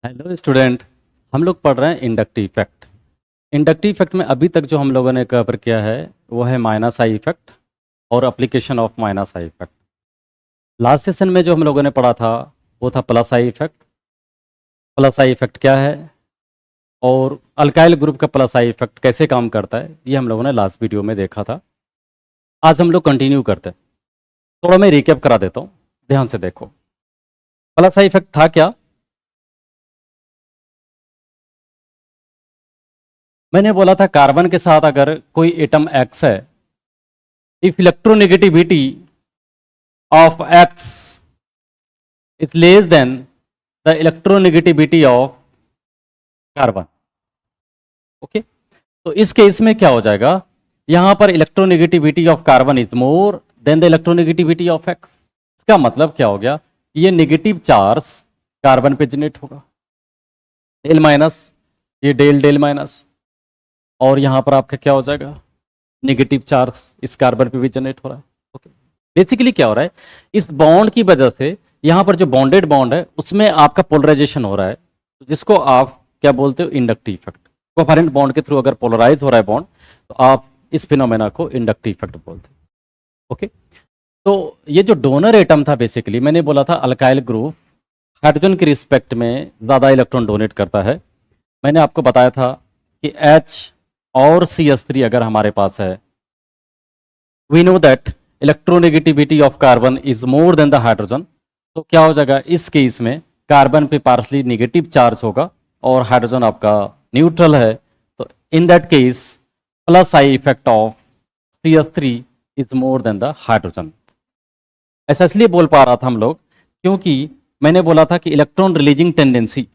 Hello student. हम लोग पढ़ रहे हैं इंडक्टिव इफेक्ट। इंडक्टिव इफेक्ट में अभी तक जो हम लोगों ने कवर किया है वो है माइनस आई इफेक्ट और application of minus I effect. Last session में जो हम लोगों ने पढ़ा था वो था plus I effect. Plus I effect क्या है और अल्काइल ग्रुप का प्लस आई इफेक्ट कैसे काम करता है, ये हम लोगों ने लास्ट वीडियो में देखा था। आज हम लोग कंटिन्यू करते हैं। थोड़ा मैं रिकैप करा देता हूँ, ध्यान से देखो। प्लस आई इफेक्ट था क्या? मैंने बोला था कार्बन के साथ अगर कोई एटम एक्स है, if electronegativity of X is less than the electronegativity of carbon. Okay, तो इस केस में क्या हो जाएगा, यहां पर electronegativity of carbon is more than the electronegativity of x. इसका मतलब क्या हो गया, ये नेगेटिव चार्ज कार्बन पे जनरेट होगा, डेल माइनस, ये डेल डेल माइनस, और यहां पर आपका क्या हो जाएगा, नेगेटिव चार्ज इस कार्बन पे भी जनरेट हो रहा है। ओके, बेसिकली क्या हो रहा है, इस बॉन्ड की वजह से यहां पर जो बॉन्डेड बॉन्ड है उसमें आपका पोलराइजेशन हो रहा है, जिसको आप क्या बोलते हो, इंडक्टिव इफेक्ट। कोवेलेंट बॉन्ड के थ्रू अगर पोलराइज हो रहा है बॉन्ड तो आप इस फिनोमेना को इंडक्टिव इफेक्ट बोलते हैं। ओके, तो ये जो डोनर एटम था, बेसिकली मैंने बोला था अल्काइल ग्रुप हाइड्रोजन के रिस्पेक्ट में ज़्यादा इलेक्ट्रॉन डोनेट करता है। मैंने आपको बताया था कि H और CH3 अगर हमारे पास है, we know that electronegativity of carbon is more than the hydrogen. तो क्या हो जाएगा, इस केस में कार्बन पे पार्सली नेगेटिव चार्ज होगा और हाइड्रोजन आपका न्यूट्रल है। तो in that case plus I effect of CH3 is more than the hydrogen. ऐसा इसलिए बोल पा रहा था हम लोग क्योंकि मैंने बोला था कि electron releasing tendency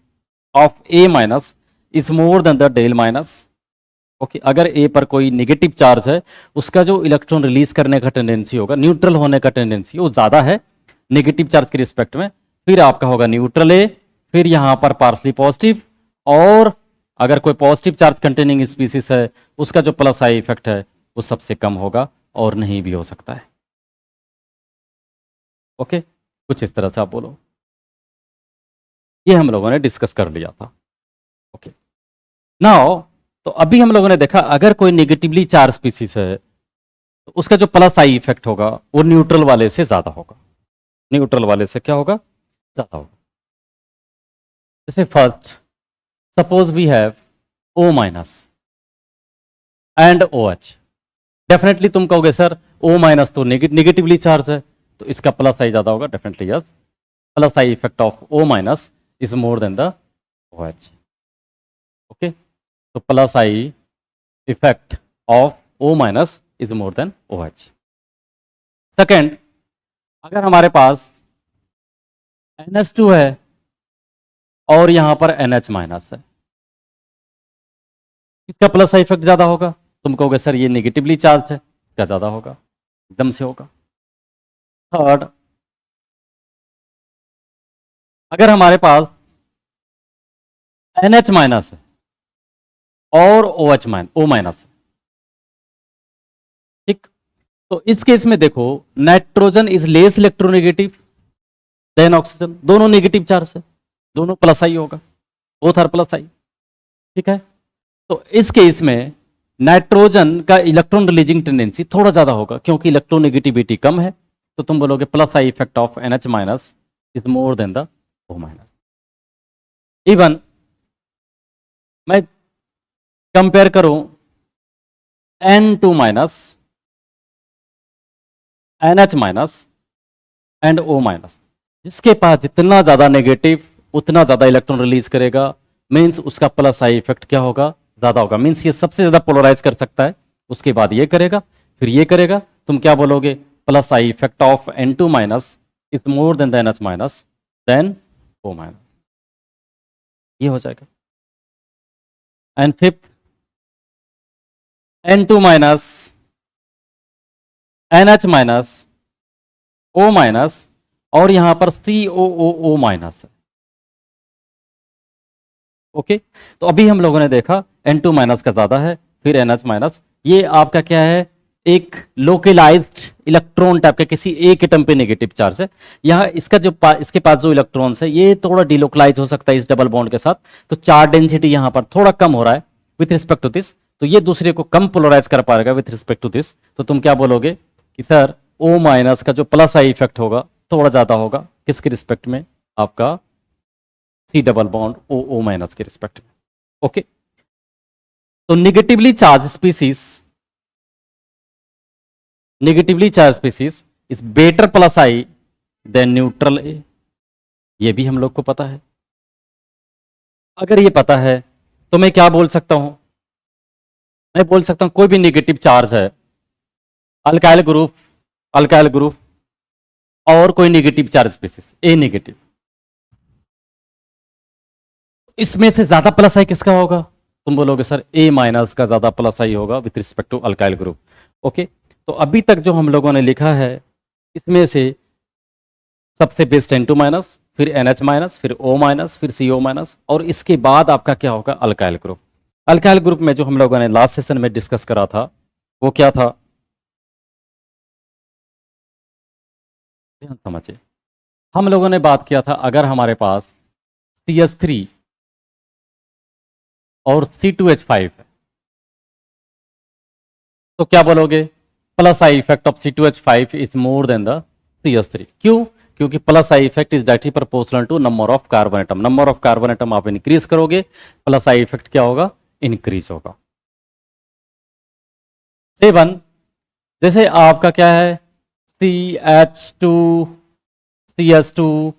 of A minus is more than the del minus. Okay, अगर ए पर कोई नेगेटिव चार्ज है, उसका जो इलेक्ट्रॉन रिलीज करने का टेंडेंसी होगा, न्यूट्रल होने का टेंडेंसी वो ज़्यादा है नेगेटिव चार्ज के रिस्पेक्ट में। फिर आपका होगा न्यूट्रल ए, फिर यहाँ पर पार्सली पॉजिटिव, और अगर कोई पॉजिटिव चार्ज कंटेनिंग स्पीसीस है उसका जो प्लस आई इफेक्ट है वो सबसे कम होगा और नहीं भी हो सकता है। ओके, कुछ इस तरह से आप बोलो, ये हम लोगों ने डिस्कस कर लिया था। ओके, नाउ तो अभी हम लोगों ने देखा अगर कोई नेगेटिवली चार्ज स्पीसीस है तो उसका जो प्लस आई इफेक्ट होगा वो न्यूट्रल वाले से ज्यादा होगा। न्यूट्रल वाले से क्या होगा, ज्यादा होगा। जैसे first suppose we have O minus and OH। Definitely तुम कहोगे सर O माइनस तो नेगेटिवली चार्ज है तो इसका प्लस आई ज्यादा होगा। Definitely yes, plus I effect of O minus is more than the OH। Okay, तो plus I effect of O minus is more than OH। Second, अगर हमारे पास NH2 है और यहां पर NH माइनस है, इसका प्लस आई इफेक्ट ज्यादा होगा। तुम कहोगे सर ये नेगेटिवली चार्ज है, इसका ज्यादा होगा, एकदम से होगा। थर्ड, अगर हमारे पास NH माइनस है और O माइनस है, ठीक, तो इस केस में देखो nitrogen is less electronegative than oxygen, दोनों नेगेटिव चार्ज है, दोनों प्लस आई होगा, बोथ आर प्लस आई। ठीक है, तो इस केस में नाइट्रोजन का इलेक्ट्रॉन रिलीजिंग टेंडेंसी थोड़ा ज्यादा होगा क्योंकि इलेक्ट्रोनेगेटिविटी कम है। तो तुम बोलोगे plus I effect of NH minus is more than the O minus. Even मैं कंपेयर करूं N2 minus, NH minus and O minus, जिसके पास जितना ज्यादा नेगेटिव उतना ज्यादा इलेक्ट्रॉन रिलीज करेगा, मीन्स उसका प्लस आई इफेक्ट क्या होगा, ज्यादा होगा। मीन्स ये सबसे ज्यादा पोलराइज कर सकता है, उसके बाद ये करेगा, फिर ये करेगा। तुम क्या बोलोगे, plus I effect of N2 minus is more than the NH minus then O minus, ये हो जाएगा। And fifth, N2 minus, NH minus, O minus, और यहां पर COOO माइनस है। ओके, तो अभी हम लोगों ने देखा N2 माइनस का ज्यादा है, फिर NH माइनस, ये आपका क्या है, एक लोकलाइज्ड इलेक्ट्रॉन टाइप का किसी एक एटम पे नेगेटिव चार्ज है। यहाँ इसका जो इसके पास जो इलेक्ट्रॉन्स है ये थोड़ा डिलोकलाइज हो सकता है इस डबल बॉन्ड के साथ, तो चार्ज डेंसिटी यहाँ पर थोड़ा कम हो रहा है विथ रिस्पेक्ट टू दिस, तो ये दूसरे को कम पोलराइज कर पाएगा विथ रिस्पेक्ट टू दिस। तो तुम क्या बोलोगे कि सर O माइनस का जो प्लस आई इफेक्ट होगा थोड़ा ज्यादा होगा किसके रिस्पेक्ट में, आपका C double bond O minus के रिस्पेक्ट में। ओके, तो negatively charge species is better plus I than neutral A, ये भी हम लोग को पता है। अगर ये पता है तो मैं क्या बोल सकता हूं, मैं बोल सकता हूं कोई भी नेगेटिव चार्ज है, अल्काइल ग्रुप और कोई नेगेटिव चार्ज स्पीसीज ए नेगेटिव, इसमें से ज्यादा प्लस आई किसका होगा, तुम बोलोगे सर ए माइनस का ज्यादा प्लस आई होगा with respect to alkyl group. Okay, तो अभी तक जो हम लोगों ने लिखा है इसमें से सबसे बेस्ट N2 माइनस, फिर NH माइनस, फिर O माइनस, फिर CO माइनस, और इसके बाद आपका क्या होगा अल्काइल ग्रुप। अल्काइल ग्रुप में जो हम लोगों ने लास्ट सेशन में डिस्कस करा था वो क्या था, ध्यान समझिए। हम लोगों ने बात किया था अगर हमारे पास CH3 और C2H5 है तो क्या बोलोगे, plus I effect of C2H5 is more than the CH3। क्यों, क्योंकि plus I effect is directly proportional to number of carbon atom. Number of carbon atom आप इंक्रीज करोगे, प्लस आई इफेक्ट क्या होगा, इंक्रीज होगा। 7 जैसे आपका क्या है CH2 CH2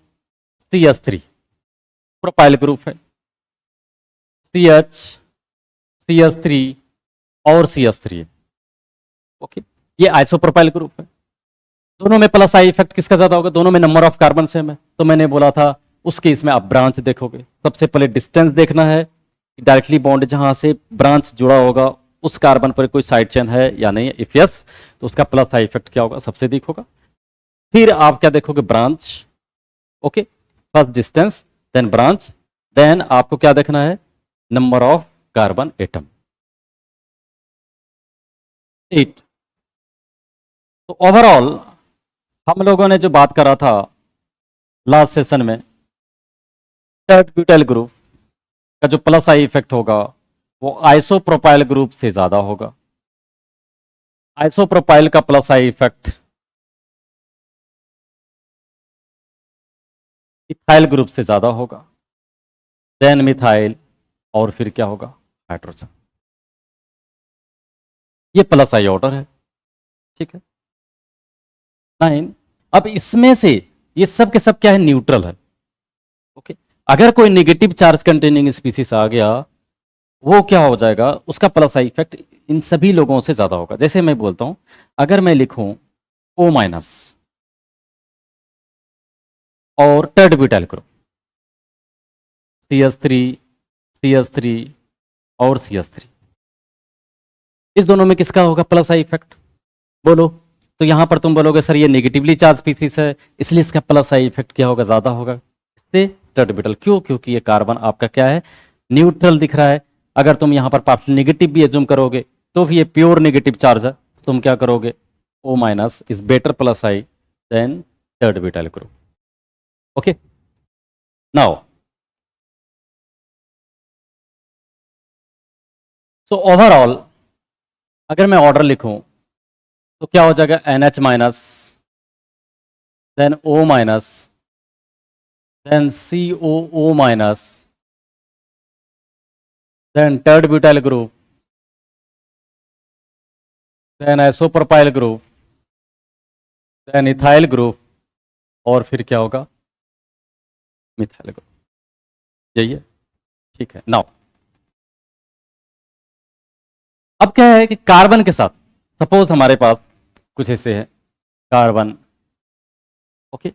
CH3 propyl group है, CH CH3 और CH3 है। ओके, ये आइसोप्रोपाइल ग्रुप है, दोनों में प्लस आई इफेक्ट किसका ज्यादा होगा, दोनों में नंबर ऑफ कार्बन सेम है। तो मैंने बोला था उस केस में आप ब्रांच देखोगे, सबसे पहले डिस्टेंस देखना है डायरेक्टली बॉन्ड जहां से ब्रांच जुड़ा होगा उस कार्बन पर कोई साइड चेन है या नहीं, इफ यस तो उसका प्लस आई इफेक्ट क्या होगा, सबसे अधिक होगा। फिर आप क्या देखोगे, branch. Okay, first distance then branch, then आपको क्या देखना है, नंबर ऑफ कार्बन एटम। 8 तो ओवरऑल हम लोगों ने जो बात करा था लास्ट सेशन में, थर्ड ब्यूटाइल ग्रुप का जो प्लस आई इफेक्ट होगा वो आइसोप्रोपाइल ग्रुप से ज्यादा होगा। आइसोप्रोपाइल का plus I effect ethyl group से ज्यादा होगा, देन मिथाइल, और फिर क्या होगा, हाइड्रोजन। ये प्लस आई ऑर्डर है, ठीक है। 9 अब इसमें से ये सब के सब क्या है, न्यूट्रल है। ओके, अगर कोई नेगेटिव चार्ज कंटेनिंग स्पीसीज आ गया वो क्या हो जाएगा, उसका प्लस आई इफेक्ट इन सभी लोगों से ज्यादा होगा। जैसे मैं बोलता हूं अगर मैं लिखूं O माइनस और third butyl group CH3 CH3 और CH3, इस दोनों में किसका होगा प्लस आई इफेक्ट, बोलो। तो यहां पर तुम बोलोगे सर ये नेगेटिवली चार्ज स्पीसीज है इसलिए इसका प्लस आई इफेक्ट क्या होगा, ज्यादा होगा इससे थर्ड ब्यूटाइल। क्यों, क्योंकि ये कार्बन आपका क्या है, न्यूट्रल दिख रहा है। अगर तुम यहां पर पार्शियल नेगेटिव भी एज्यूम करोगे तो भी ये प्योर नेगेटिव चार्ज है, तो तुम क्या करोगे, O minus is better plus I then third butyl group. Okay, now so overall अगर मैं ऑर्डर लिखूं तो क्या हो जाएगा, NH minus, then O minus, then COO minus, then third butyl group, then isopropyl group, then ethyl group, और फिर क्या होगा, मिथाइल ग्रुप। यही है, ठीक है। नाउ अब क्या है कि कार्बन के साथ सपोज हमारे पास कुछ ऐसे है कार्बन। ओके,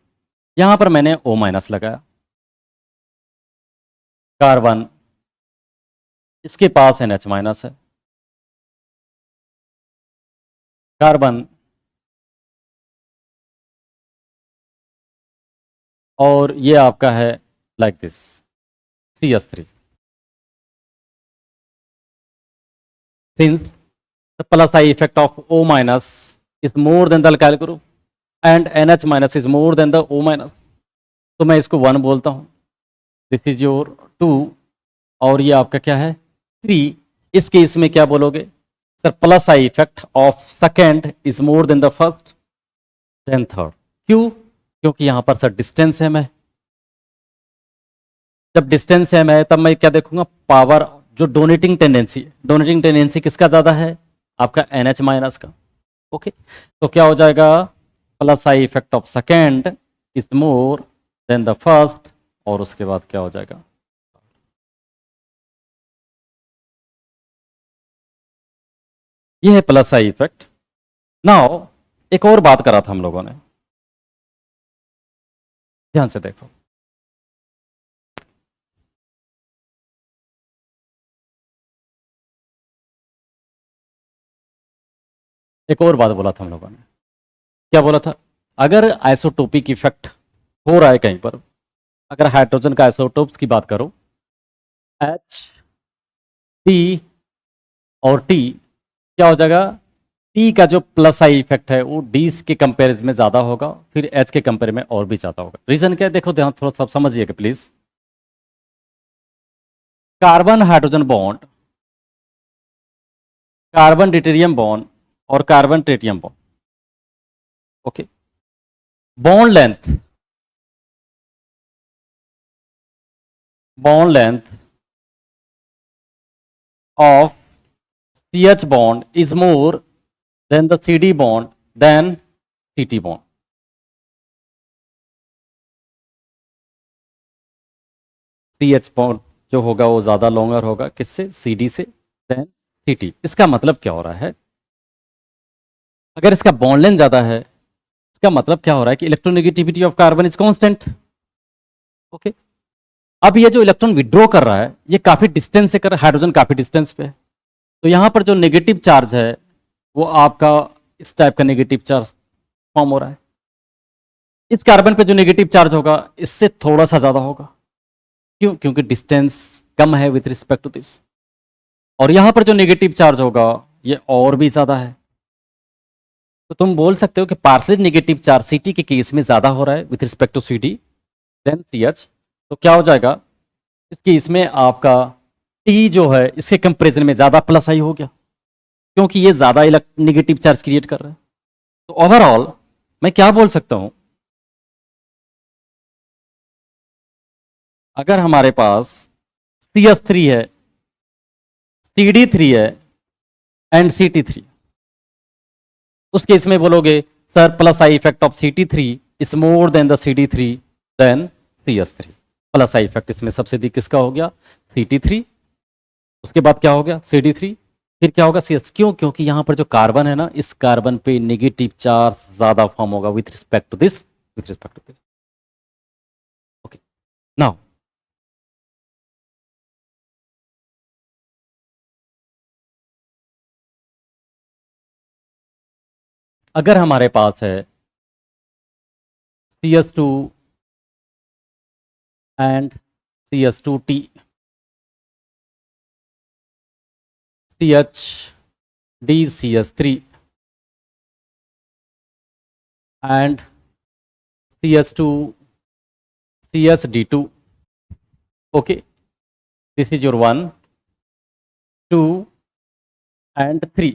यहां पर मैंने O माइनस लगाया, कार्बन इसके पास NH माइनस है, कार्बन और ये आपका है like this CH3। Since the plus I effect of O minus is more than the alkyl group and NH minus is more than the O minus. तो मैं इसको 1 बोलता हूँ, दिस इज योर 2 और ये आपका क्या है 3. इस केस में क्या बोलोगे sir plus I effect of second is more than the first then third. क्यों? क्योंकि यहां पर सर डिस्टेंस एम है. जब डिस्टेंस एम है तब मैं क्या देखूंगा पावर जो डोनेटिंग टेंडेंसी किसका ज्यादा है आपका NH माइनस का. ओके तो क्या हो जाएगा plus I effect of second is more than the first और उसके बाद क्या हो जाएगा ये है प्लस आई इफेक्ट. नाउ एक और बात करा था हम लोगों ने, ध्यान से देखो. एक और बात बोला था हम लोगों ने, क्या बोला था अगर आइसोटोपिक इफेक्ट हो रहा है कहीं पर, अगर हाइड्रोजन का आइसोटोप्स की बात करो H T और T क्या हो जाएगा T का जो प्लस आई इफेक्ट है वो D के कंपेरिजन में ज्यादा होगा, फिर H के कंपेयर में और भी ज्यादा होगा. रीजन क्या है देखो ध्यान थोड़ा सा समझिएगा please. Carbon hydrogen bond, carbon deuterium bond और carbon tritium bond. Okay bond length of CH bond is more than the CD bond than CT bond. CH bond जो होगा वो ज्यादा लॉन्गर होगा किससे CD से देन CT. इसका मतलब क्या हो रहा है अगर इसका बॉन्ड लेंथ ज्यादा है इसका मतलब क्या हो रहा है कि electronegativity of carbon is constant. Okay अब ये जो इलेक्ट्रॉन विड्रॉ कर रहा है ये काफी डिस्टेंस से कर रहा है, हाइड्रोजन काफी डिस्टेंस पे है, तो यहां पर जो नेगेटिव चार्ज है वो आपका इस टाइप का नेगेटिव चार्ज फॉर्म हो रहा है. इस कार्बन पे जो नेगेटिव चार्ज होगा इससे थोड़ा सा ज्यादा होगा. क्यों? क्योंकि डिस्टेंस कम है विथ रिस्पेक्ट टू दिस. और यहां पर जो नेगेटिव चार्ज होगा ये और भी ज्यादा है. तो तुम बोल सकते हो कि पार्शियल नेगेटिव चार्ज सीटी के केस में ज्यादा हो रहा है with respect to CD then CH. तो क्या हो जाएगा इस केस में आपका टी जो है इसके कंपेरिजन में ज्यादा प्लस आई हो गया क्योंकि ये ज्यादा नेगेटिव चार्ज क्रिएट कर रहा है. तो ओवरऑल मैं क्या बोल सकता हूं अगर हमारे पास CH3 है CD3 है एंड CT3 उस केस में बोलोगे sir plus I effect of CT3 is more than the CD3 then CH3. Plus I effect इसमें सबसे अधिक किसका हो गया CT3, उसके बाद क्या हो गया CD3, फिर क्या होगा CH. क्यों? क्योंकि यहां पर जो कार्बन है ना इस कार्बन पे नेगेटिव चार्ज ज्यादा फॉर्म होगा with respect to this. Okay now अगर हमारे पास है CH2 and CH2T, CH3 and CH2 CHD2. okay this is your 1 2 and 3.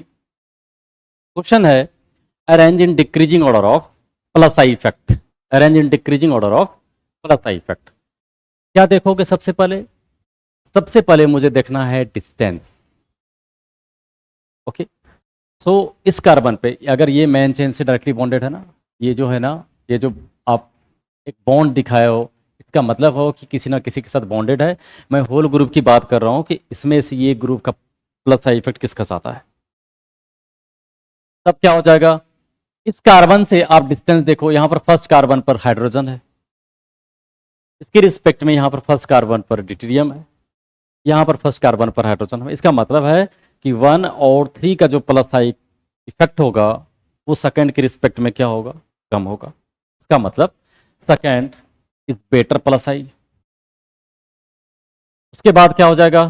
Question है arrange in decreasing order of plus I effect. Arrange in decreasing order of plus I effect. क्या देखोगे सबसे पहले मुझे देखना है डिस्टेंस. ओके सो इस carbon पे अगर ये मेन चेन से डायरेक्टली बॉन्डेड है ना, ये जो है ना ये जो आप एक बॉन्ड दिखाए हो इसका मतलब हो कि किसी ना किसी के साथ बॉन्डेड है. मैं होल ग्रुप की बात कर रहा हूं कि इसमें से ये ग्रुप का प्लस आई इफेक्ट किसका साथ है. तब क्या हो जाएगा इस कार्बन से आप डिस्टेंस देखो, यहां पर फर्स्ट कार्बन पर हाइड्रोजन है, इसके रिस्पेक्ट में यहां पर फर्स्ट कार्बन पर ड्यूटेरियम है, यहां पर फर्स्ट कार्बन पर हाइड्रोजन है. इसका मतलब है कि 1 और 3 का जो प्लस आई इफेक्ट होगा वो सेकंड के रिस्पेक्ट में क्या होगा कम होगा. इसका मतलब सेकंड इज बेटर प्लस आई. उसके बाद क्या हो जाएगा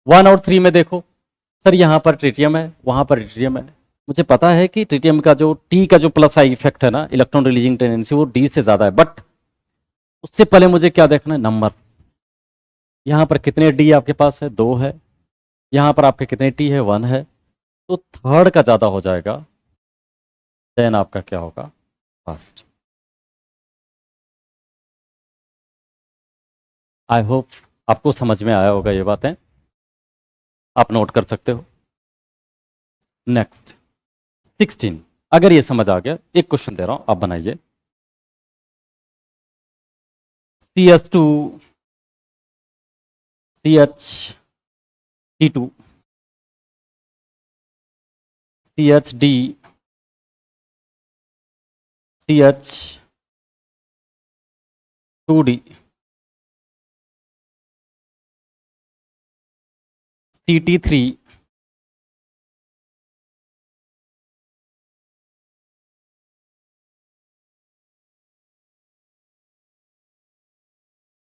1 और 3 में देखो सर यहाँ पर ट्रिटियम है, वहाँ पर ट्रिटियम है। मुझे पता है कि ट्रिटियम का जो टी का जो प्लस आई इफेक्ट है ना, इलेक्ट्रॉन रिलीजिंग टेंडेंसी, वो डी से ज़्यादा है, बट उससे पहले मुझे क्या देखना है, नंबर। यहाँ पर कितने डी आपके पास है, 2 है। यहाँ पर आपके कितने टी है, 1 है। तो थर्ड का ज़्यादा हो जाएगा, देन आपका क्या होगा, फर्स्ट। आई होप आपको समझ में आया होगा ये बातें, आप नोट कर सकते हो। नेक्स्ट 16, अगर ये समझ आ गया, एक क्वेश्चन दे रहा हूं, आप बनाइए। CS2 CH2 CHD CH2D CT3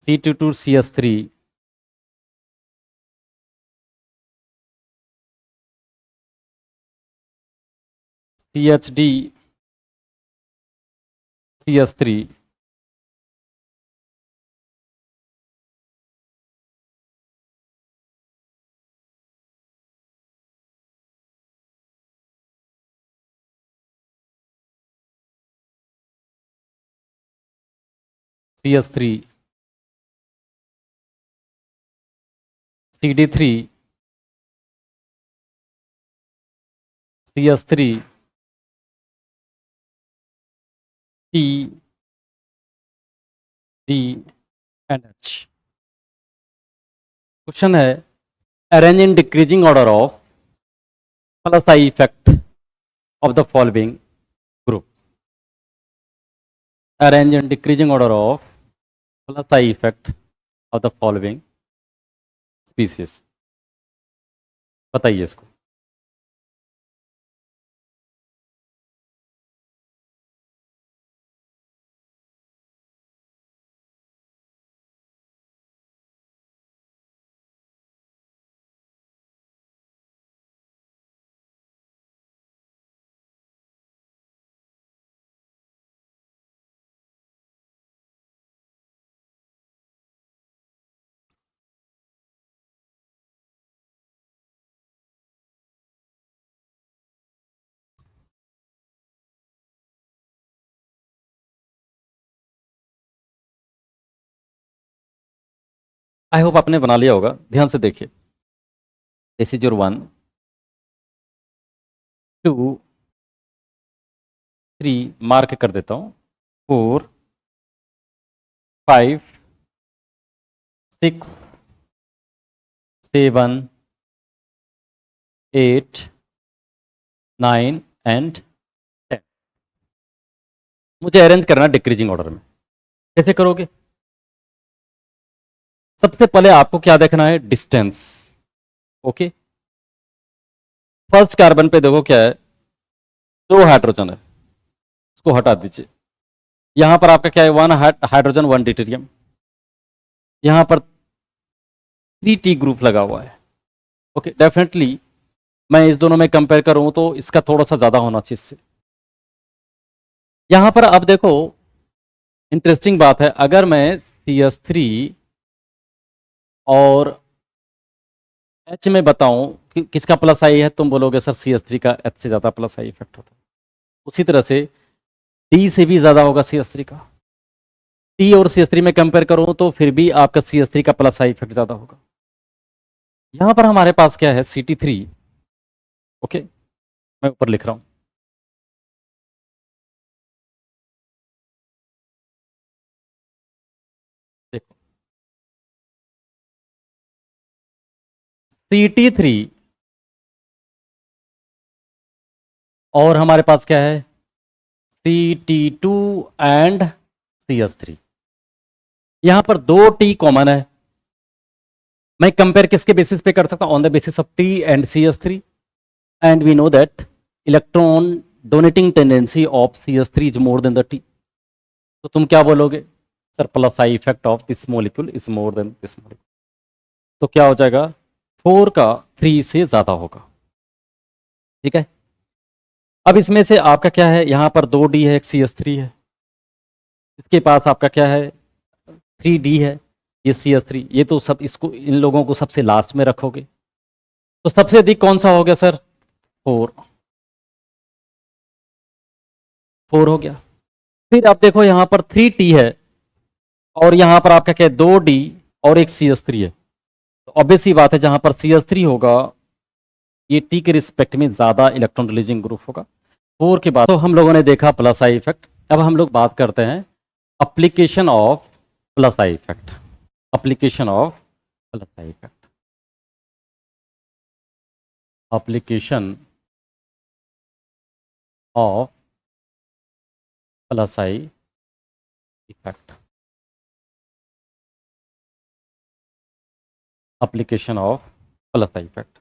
C22 CS3 CHD CS3 CS3 CD3 CS3 T D and H। Question है, arrange in decreasing order of plus I effect of the following group. Arrange in decreasing order of plus I effect of the following species. बताइए इसको। I hope आपने बना लिया होगा, ध्यान से देखिए। दिस इज योर 1 2 3, मार्क कर देता हूं, 4 5 6 7 8 9 एंड 10। मुझे अरेंज करना डिक्रीजिंग ऑर्डर में। कैसे करोगे? सबसे पहले आपको क्या देखना है, डिस्टेंस। ओके, फर्स्ट कार्बन पे देखो क्या है, 2 हाइड्रोजन है, उसको हटा दीजिए। यहां पर आपका क्या है, 1 हाइड्रोजन 1 ड्यूटेरियम। यहां पर 3T ग्रुप लगा हुआ है। ओके, डेफिनेटली मैं इस दोनों में कंपेयर करूं तो इसका थोड़ा सा ज्यादा होना चाहिए इससे। यहां पर अब देखो, इंटरेस्टिंग बात है, अगर मैं CS3 और H में बताऊं कि किसका प्लस आई है, तुम बोलोगे सर CS3 का H से ज्यादा प्लस आई इफेक्ट होता है। उसी तरह से D से भी ज्यादा होगा CS3 का। T और CS3 में कंपेयर करूं तो फिर भी आपका CS3 का प्लस आई इफेक्ट ज्यादा होगा। यहां पर हमारे पास क्या है, CT3। ओके, मैं ऊपर लिख रहा हूं, देखो CT3 और हमारे पास क्या है, CT2 एंड CS3। यहां पर 2T कॉमन है। मैं कंपेयर किसके बेसिस पे कर सकता हूं, on the basis of T and CS3, and we know that electron donating tendency of CS3 is more than the T। तो तुम क्या बोलोगे, sir plus I effect of this molecule is more than this molecule. तो क्या हो जाएगा, 4 का 3 से ज़्यादा होगा। ठीक है, अब इसमें से आपका क्या है, यहाँ पर 2D है, एक CH3 है, इसके पास आपका क्या है 3D है, ये CH3, ये तो सब इसको इन लोगों को सबसे लास्ट में रखोगे, तो सबसे अधिक कौन सा हो गया सर, 4 हो गया। फिर आप देखो यहाँ पर 3T है और यहाँ पर आपका क्या है 2D और एक CH3 है, तो ऑब्वियस सी बात है जहाँ पर CH3 होगा ये T के रिस्पेक्ट में ज़्यादा इलेक्ट्रॉन रिलीजिंग ग्रुप होगा। 4 के बाद तो हम लोगों ने देखा प्लस आई इफेक्ट। अब हम लोग बात करते हैं application of plus I effect, application of plus I effect, application of plus I effect, application of plus I effect.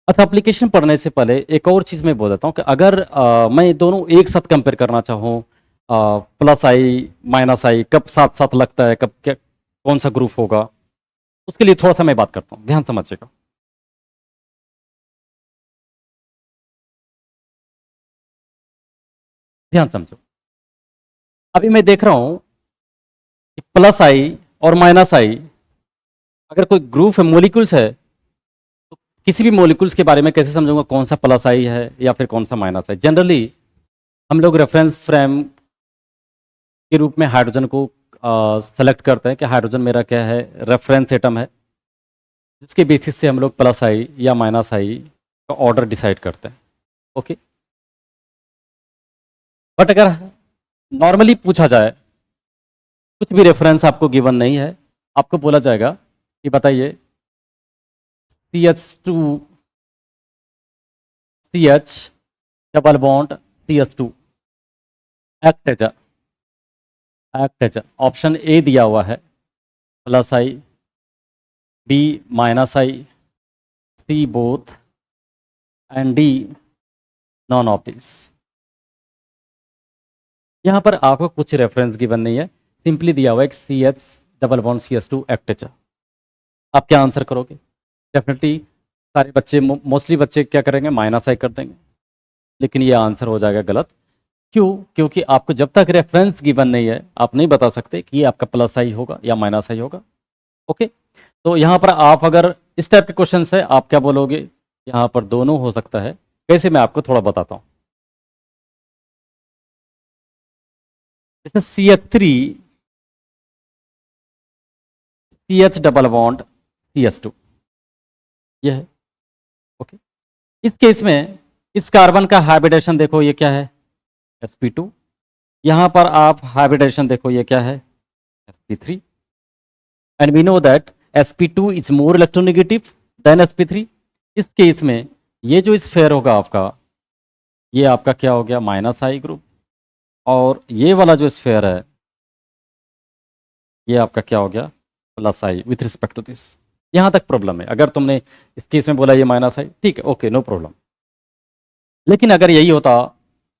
अच्छा, एप्लीकेशन पढ़ने से पहले एक और चीज़ मैं बोल देता हूँ कि अगर मैं दोनों एक साथ कंपेयर करना चाहूँ, प्लस आई माइनस आई कब साथ साथ लगता है, कब क्या कौन सा ग्रुप होगा, उसके लिए थोड़ा सा मैं बात करता हूँ, ध्यान समझिएगा। ध्यान समझो, अभी मैं देख रहा हूँ कि प्लस आई और माइनस आई अगर कोई ग्रुप है, मोलिकुल्स है, तो किसी भी मोलिकुल्स के बारे में कैसे समझूंगा कौन सा प्लस आई है या फिर कौन सा माइनस है। जनरली हम लोग रेफरेंस फ्रेम के रूप में हाइड्रोजन को सेलेक्ट करते हैं कि हाइड्रोजन मेरा क्या है, रेफरेंस एटम है, जिसके बेसिस से हम लोग प्लस आई या माइनस आई का ऑर्डर डिसाइड करते हैं। ओके, बट अगर नॉर्मली पूछा जाए, कुछ भी रेफरेंस आपको गिवन नहीं है, आपको बोला जाएगा कि बताइए CH2 CH double bond CH2 act as option A दिया हुआ है plus I, B minus I, C both and D none of this. यहाँ पर आपको कुछ रेफरेंस गिवन नहीं है, सिंपली दिया हुआ है CH double bond CH2 act as. आप क्या आंसर करोगे? डेफिनेटली सारे बच्चे, मोस्टली बच्चे क्या करेंगे, माइनस आई कर देंगे, लेकिन ये आंसर हो जाएगा गलत। क्यों? क्योंकि आपको जब तक रेफरेंस गिवन नहीं है आप नहीं बता सकते कि ये आपका प्लस आई होगा या माइनस आई होगा। ओके, तो यहाँ पर आप अगर इस टाइप के क्वेश्चन है आप क्या बोलोगे, यहाँ पर दोनों हो सकता है। कैसे, मैं आपको थोड़ा बताता हूँ। जैसे CH3 CH double bond CH2 ये है। ओके, इस केस में इस कार्बन का हाइब्रिडेशन देखो, ये क्या है, sp2। यहाँ पर आप हाइब्रिडेशन देखो, ये क्या है, sp3। And we know that sp2 is more electronegative than sp3। इस केस में ये जो स्फेयर होगा आपका, ये आपका क्या हो गया, माइनस आई ग्रुप, और ये वाला जो स्फेयर है ये आपका क्या हो गया, plus I with respect to this. यहाँ तक प्रॉब्लम है। अगर तुमने इस केस में बोला ये माइनस आई, ठीक है, ओके, नो प्रॉब्लम। लेकिन अगर यही होता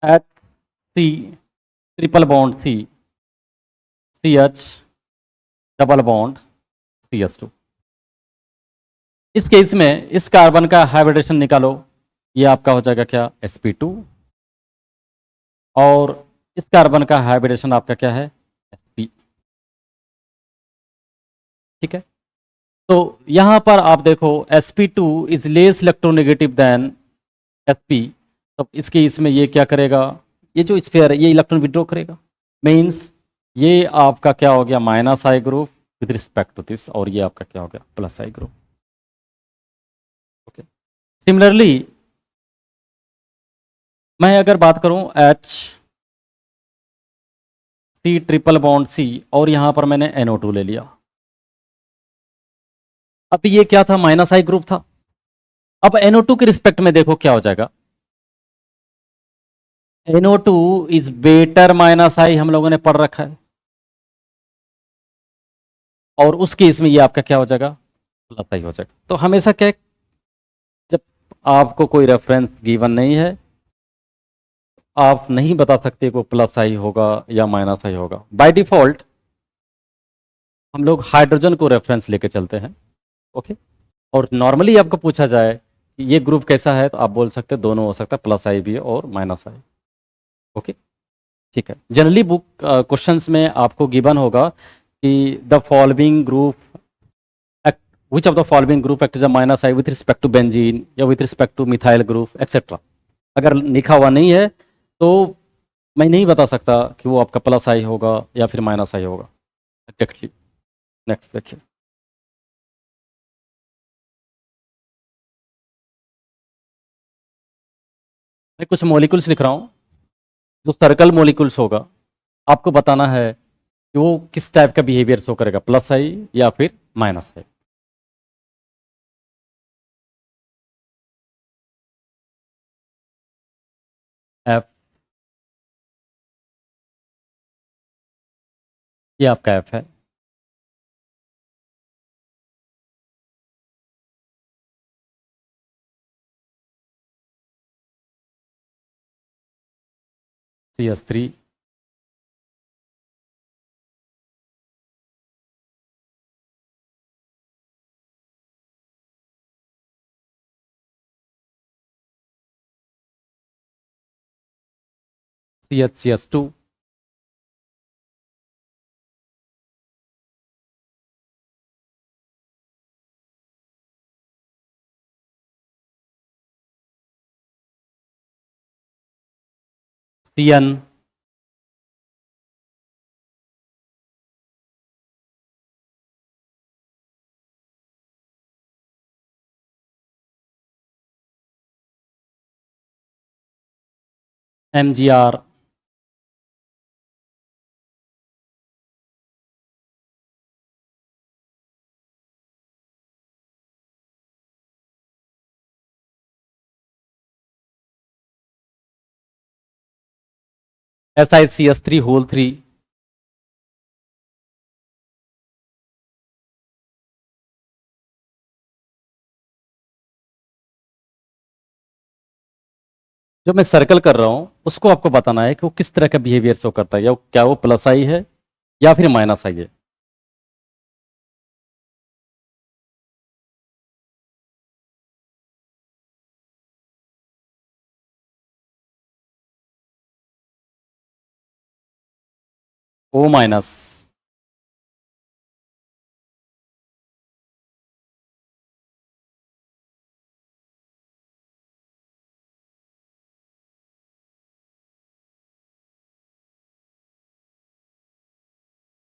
HC triple bond CH double bond CH2, इस केस में इस कार्बन का हाइब्रिडेशन निकालो, ये आपका हो जाएगा क्या, sp2, और इस कार्बन का हाइब्रिडेशन आपका क्या है, sp। ठीक है, तो यहां पर आप देखो sp2 is less electronegative than sp, तो इसके इसमें ये क्या करेगा, ये जो स्फीयर है ये इलेक्ट्रॉन विड्रॉ करेगा, मीन्स ये आपका क्या हो गया, minus I group with respect to this, और ये आपका क्या हो गया, plus I group. Okay, similarly मैं अगर बात करूं HC ट्रिपल बॉन्ड C, और यहां पर मैंने NO2 ले लिया। अब ये क्या था, माइनस आई ग्रुप था। अब NO2 के रिस्पेक्ट में देखो क्या हो जाएगा, NO2 इज बेटर माइनस आई, हम लोगों ने पढ़ रखा है, और उस केस में ये आपका क्या हो जाएगा, प्लस आई हो जाएगा। तो हमेशा क्या, जब आपको कोई रेफरेंस गिवन नहीं है आप नहीं बता सकते को प्लस आई होगा या माइनस आई होगा। बाय डिफॉल्ट हम लोग हाइड्रोजन को रेफरेंस लेके चलते हैं। ओके, और नॉर्मली आपको पूछा जाए कि ये ग्रुप कैसा है, तो आप बोल सकते हैं दोनों हो सकता है, प्लस आई भी है और माइनस आई। ओके, ठीक है। जनरली बुक क्वेश्चंस में आपको गिवन होगा कि the following group which of the following group act is a minus I with respect to benzene या with respect to methyl group etcetera. अगर लिखा हुआ नहीं है तो मैं नहीं बता सकता कि वो आपका प्लस आई होगा या फिर माइनस आई होगा एग्जैक्टली। नेक्स्ट देखिए, मैं कुछ मॉलिक्यूल्स लिख रहा हूँ। जो सर्कल मॉलिक्यूल्स होगा, आपको बताना है कि वो किस टाइप का बिहेवियर शो करेगा, प्लस आई या फिर माइनस आई। एफ, ये आपका एफ है। CH3, CH2, CN, MgR, SiCH3 whole 3, जो मैं सर्कल कर रहा हूँ उसको आपको बताना है कि वो किस तरह का बिहेवियर शो करता है, या क्या वो प्लस आई है या फिर माइनस आई है। O minus,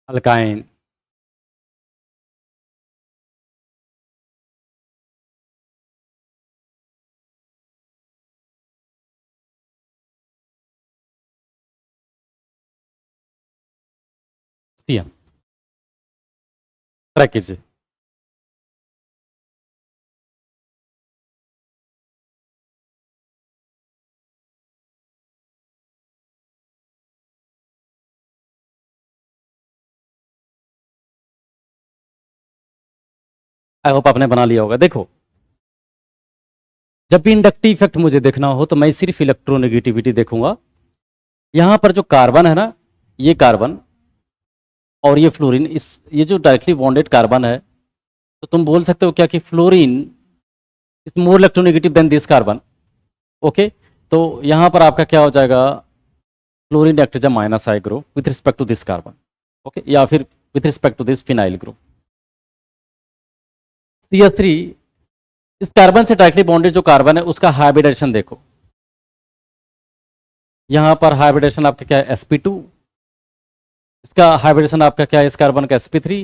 alkyne, CN। Track कीजिए। आई होप आपने बना लिया होगा। देखो, जब भी इंडक्टिव इफेक्ट मुझे देखना हो तो मैं सिर्फ इलेक्ट्रोनेगेटिविटी देखूंगा। यहां पर जो कार्बन है ना, ये कार्बन और ये फ्लोरीन, इस ये जो डायरेक्टली बॉन्डेड कार्बन है, तो तुम बोल सकते हो क्या कि fluorine is more electronegative than this carbon. Okay, तो यहां पर आपका क्या हो जाएगा, fluorine act is a minus I group with respect to this carbon. Okay, या फिर with respect to this phenyl group. CH3, इस कार्बन से डायरेक्टली बॉन्डेड जो कार्बन है उसका हाइब्रिडेशन देखो। यहां पर हाइब्रिडेशन आपका क्या है, sp2। इसका हाइब्रिडेशन आपका क्या है, इस कार्बन का sp3।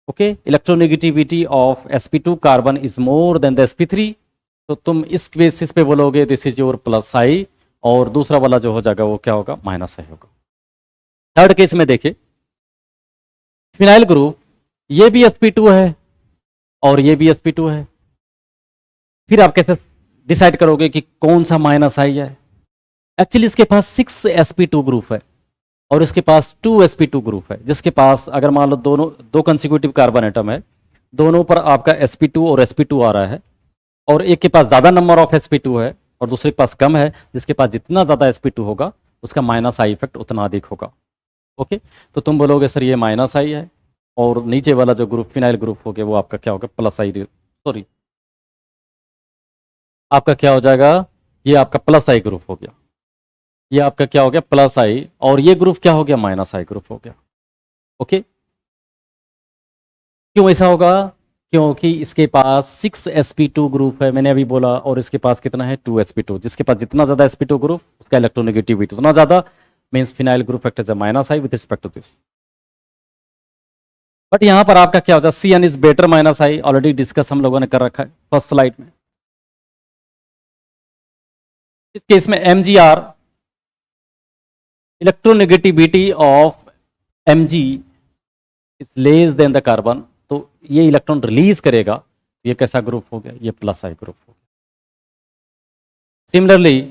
Okay, electronegativity of sp2 carbon is more than the sp3। तो तुम इस बेसिस पे बोलोगे दिस इज योर प्लस आई, और दूसरा वाला जो हो जाएगा वो क्या होगा, माइनस आई होगा। थर्ड केस में देखिए, फिनाइल ग्रुप, ये भी sp2 है और ये भी sp2 है। फिर आप कैसे डिसाइड करोगे कि कौन सा माइनस आई है? एक्चुअली इसके पास 6 sp2 ग्रुप है और इसके पास 2 sp2 ग्रुप है, जिसके पास अगर मान लो दोनों दो कंसिक्यूटिव कार्बन एटम है, दोनों पर आपका sp2 और sp2 आ रहा है, और एक के पास ज़्यादा नंबर ऑफ sp2 है और दूसरे के पास कम है, जिसके पास जितना ज़्यादा sp2 होगा उसका माइनस आई इफेक्ट उतना अधिक होगा। ओके, तो तुम बोलोगे सर ये माइनस आई है, और नीचे वाला जो ग्रुप फिनाइल ग्रुप हो गया वो आपका क्या होगा, प्लस आई सॉरी, आपका क्या हो जाएगा, ये आपका प्लस आई ग्रुप हो गया, ये आपका क्या हो गया प्लस आई, और ये ग्रुप क्या हो गया माइनस आई ग्रुप हो गया। ओके, क्यों ऐसा होगा, क्योंकि इसके पास 6sp2 ग्रुप है, मैंने अभी बोला, और इसके पास कितना है 2sp2। जिसके पास जितना ज्यादा sp2 ग्रुप उसका इलेक्ट्रोनेगेटिविटी उतना ज्यादा, मींस फिनाइल ग्रुप फैक्टर जब minus I with respect to this. But यहां पर आपका क्या हो जाए, C N is better minus I, already discuss हम लोगों ने कर रखा है फर्स्ट स्लाइड में। इस केस में mgr, electronegativity of mg is less than the carbon, तो ये इलेक्ट्रॉन रिलीज करेगा, ये कैसा ग्रुप हो गया, ये प्लस आई ग्रुप हो गया। सिमिलरली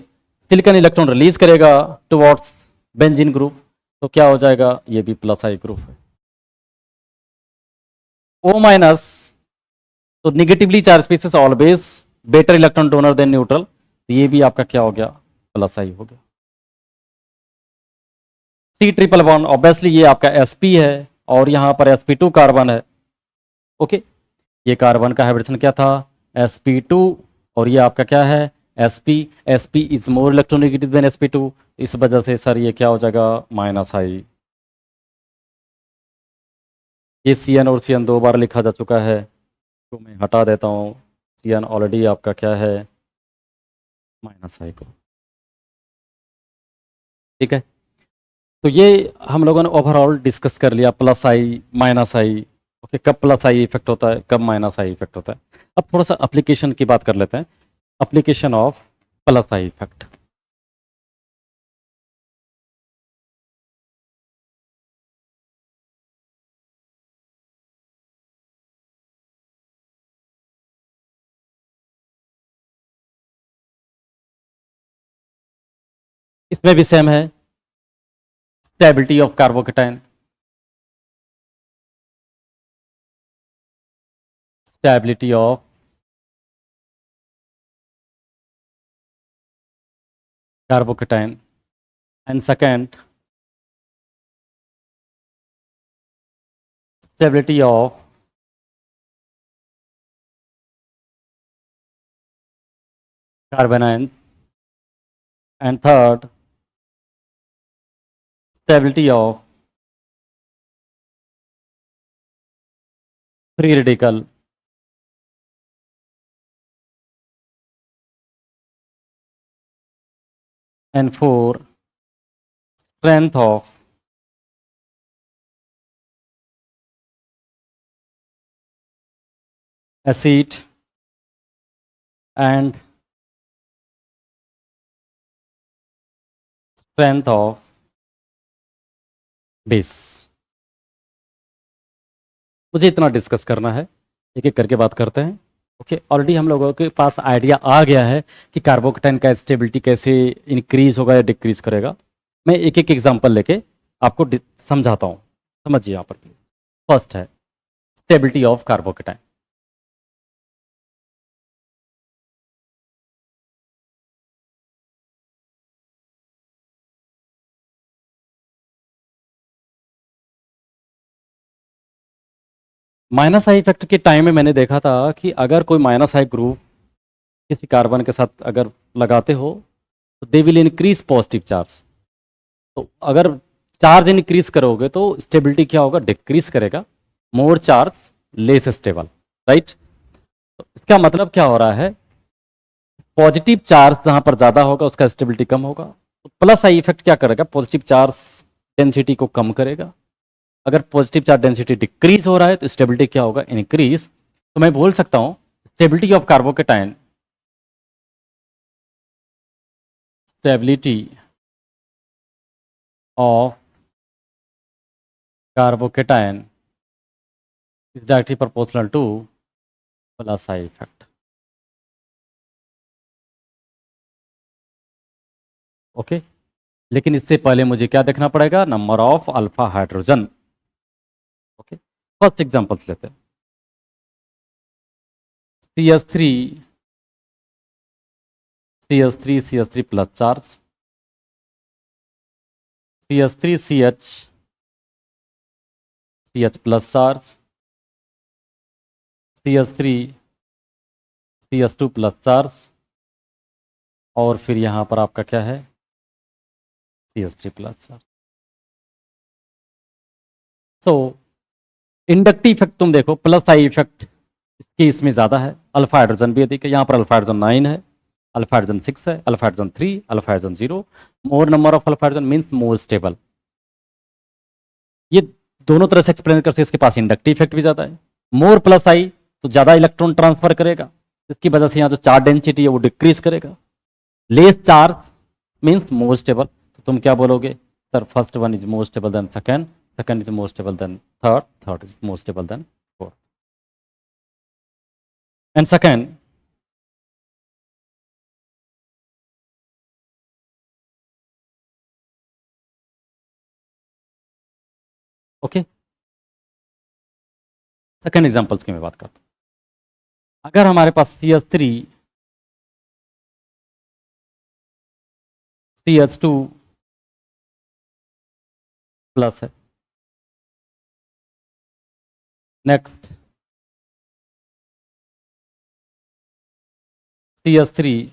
सिलिकॉन इलेक्ट्रॉन रिलीज करेगा टुवर्ड्स बेंजीन ग्रुप, तो क्या हो जाएगा, ये भी प्लस आई ग्रुप है। O माइनस, तो negatively charge species always better electron donor than neutral, तो ये भी आपका क्या हो गया प्लस आई हो गया। C ट्रिपल बॉन्ड, ऑब्वियसली ये आपका sp है और यहां पर sp2 कार्बन है। ओके, ये कार्बन का हाइब्रिडेशन क्या था sp2, और ये आपका क्या है sp is more electronegative then sp2, इस वजह से सर ये क्या हो जाएगा माइनस आई। ये Cn और Cn दो बार लिखा जा चुका है, तो मैं हटा देता हूँ, Cn ऑलरेडी आपका क्या है माइनस आई को। ठीक है, तो ये हम लोगों ने ओवरऑल डिस्कस कर लिया plus I minus I. Okay, कब प्लस आई इफेक्ट होता है, कब माइनस आई इफेक्ट होता है। अब थोड़ा सा एप्लीकेशन की बात कर लेते हैं, application of plus I effect. इसमें भी सेम है, stability of carbocation, stability of carbocation, and second stability of carbon ions, and third stability of free radical, and four strength of acid and strength of base। मुझे इतना discuss करना है, एक एक करके बात करते हैं। ओके, ऑलरेडी हम लोगों के पास आइडिया आ गया है कि कार्बोकेटाइन का स्टेबिलिटी कैसे इंक्रीज होगा या डिक्रीज करेगा। मैं एक एक एग्जांपल लेके आपको समझाता हूँ, समझिए यहाँ पर प्लीज। फर्स्ट है stability of carbocation. Minus I effect के टाइम में मैंने देखा था कि अगर कोई माइनस आई ग्रुप किसी कार्बन के साथ अगर लगाते हो तो they will increase positive charge. तो अगर चार्ज इंक्रीज करोगे तो स्टेबिलिटी क्या होगा, डिक्रीज करेगा। मोर चार्ज लेस स्टेबल, राइट। तो इसका मतलब क्या हो रहा है, पॉजिटिव चार्ज जहां पर ज्यादा होगा उसका स्टेबिलिटी कम होगा। तो प्लस आई इफेक्ट क्या करेगा, पॉजिटिव चार्ज डेंसिटी को कम करेगा। अगर पॉजिटिव चार्ज डेंसिटी डिक्रीज हो रहा है तो स्टेबिलिटी क्या होगा, इंक्रीज। तो मैं बोल सकता हूं stability of carbocation, stability of carbocation is directly proportional to plus I effect। Okay, लेकिन इससे पहले मुझे क्या देखना पड़ेगा, number of alpha hydrogen. Okay, first examples लेते हैं। CH3 CH3 CH3 plus charge, CH3 CH CH plus charge, CH3 CS2 plus charge, और फिर यहाँ पर आपका क्या है, CS3 प्लस चार्ज। सो इंडक्टिव इफेक्ट तुम देखो, प्लस आई इफेक्ट इसकी इसमें ज़्यादा है, अल्फा हाइड्रोजन भी अधिक है, यहाँ पर अल्फा हाइड्रोजन 9 है, अल्फा हाइड्रोजन 6 है, alpha hydrogen 3, alpha hydrogen 0। More number of alpha hydrogen means more stable. ये दोनों तरह से एक्सप्लेन करते हैं, इसके पास इंडक्टिव इफेक्ट भी ज़्यादा है। मोर प्लस आई तो ज़्यादा इलेक्ट्रॉन ट्रांसफर करेगा, जिसकी वजह से यहाँ जो चार्ज डेंसिटी है वो डिक्रीज करेगा। Less charge means more stable, तो तुम क्या बोलोगे sir, first one is more stable than second, second is more stable than third, third is more stable then fourth. And second, okay, second examples की मैं बात करता हूँ। अगर हमारे पास CH3 CH2 प्लस है, next CH3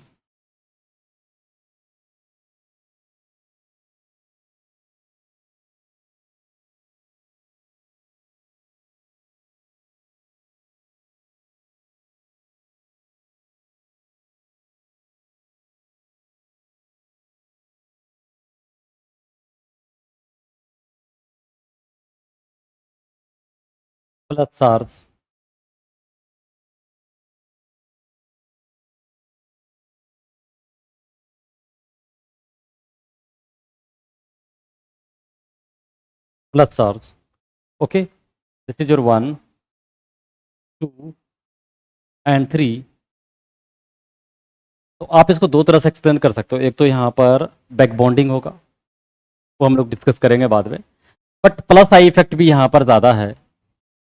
plus charge, plus charge, okay, this is your 1 2 and 3। तो आप इसको दो तरह से एक्सप्लेन कर सकते हो, एक तो यहाँ पर बैक बॉन्डिंग होगा, वो हम लोग डिस्कस करेंगे बाद में, बट प्लस आई इफेक्ट भी यहाँ पर ज़्यादा है।